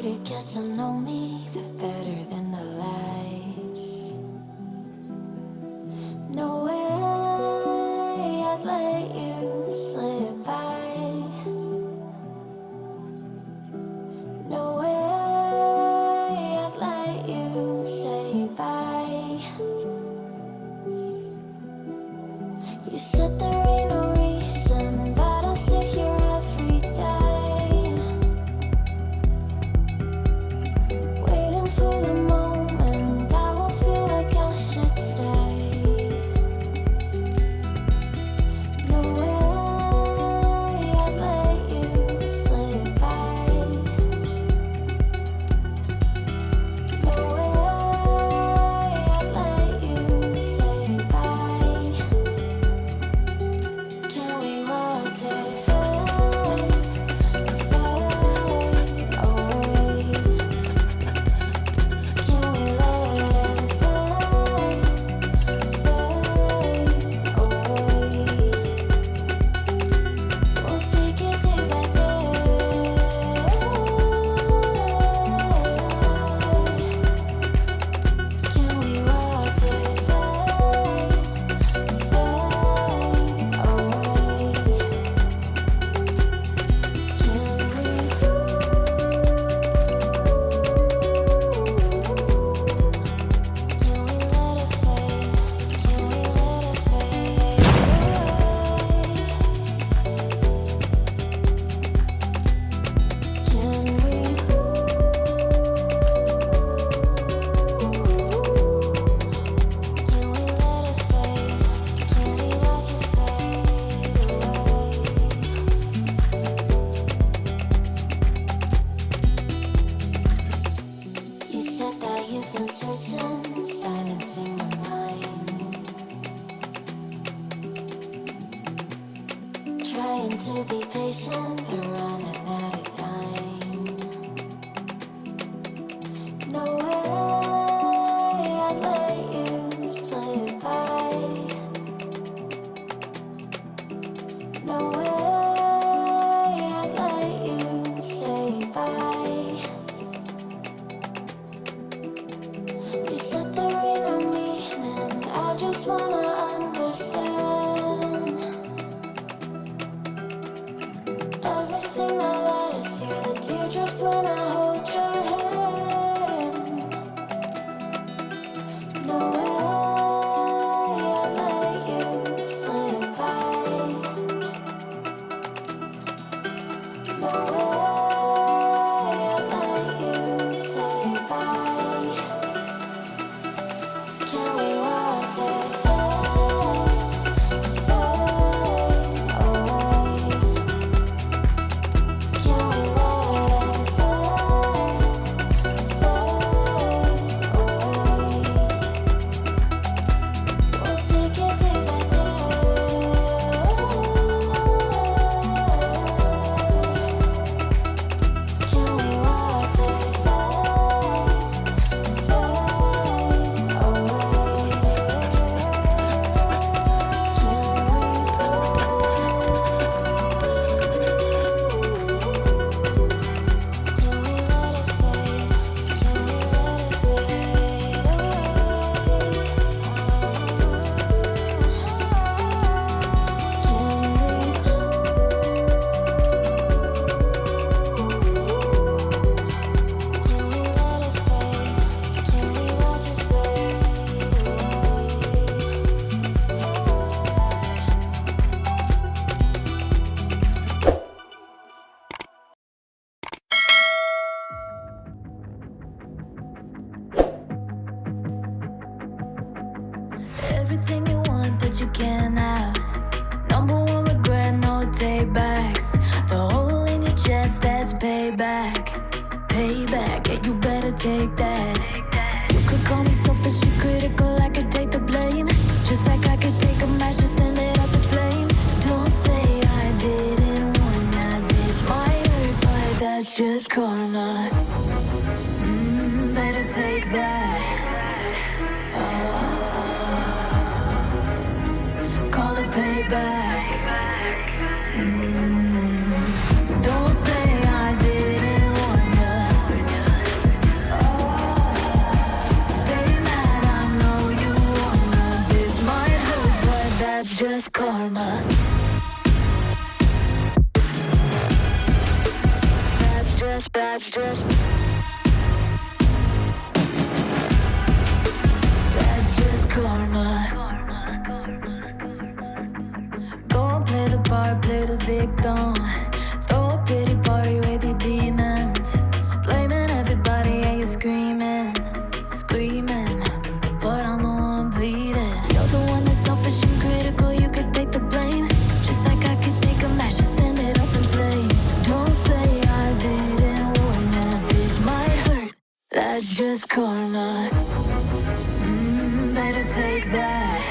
to get to know me better than the lies. No way I'd let you slip by. No way I'd let you say bye. You said there ain't no reason, but I'll sit here every day, waiting for the moment I won't feel like I should stay. No way I'd let you slip by. No way I'd let you say bye. Can we watch it fade, fade away? Can we let it fade, fade away? We'll take it day by day. Can we watch it fade, fade away? You said that you've been searching, silencing your mind, trying to be patient, but running out of time. No way I'd let you slip by. No way I'd let you say bye. You said there ain't no meaning, I just wanna understand everything that led us here, the teardrops when I hold your hand. No way I'd let you slip by. No way I'd let you say bye. Can we watch it fade, fade away? Can we let it fade, fade away? We'll take it day by day. Can we watch it fade, fade away? Everything you want, but you can't have. Number one regret, no takebacks. The hole in your chest, that's payback. Payback, yeah, you better take that. You could call me selfish, you critical, I could take the blame. Just like I could take a match and send it up in flames. Don't say I didn't warn ya, this might hurt, but that's just karma. Better take that. Call it payback. Don't say I didn't warn ya. that's just karma. Go and play the part, play the victim. Throw a pity party with your demons. Blaming everybody and you're screaming, screaming. But I'm the one bleeding. You're the one that's selfish and critical. You could take the blame, just like I could take a match and send it up in flames. Don't say I didn't warn you. This might hurt. That's just karma. Better take that.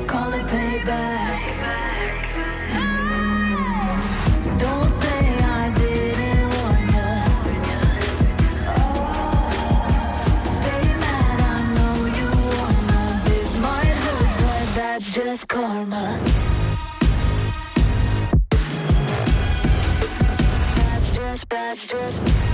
Call it payback. Don't say I didn't warn you. Stay mad, I know you wanna. This might hurt, but that's just karma. That's just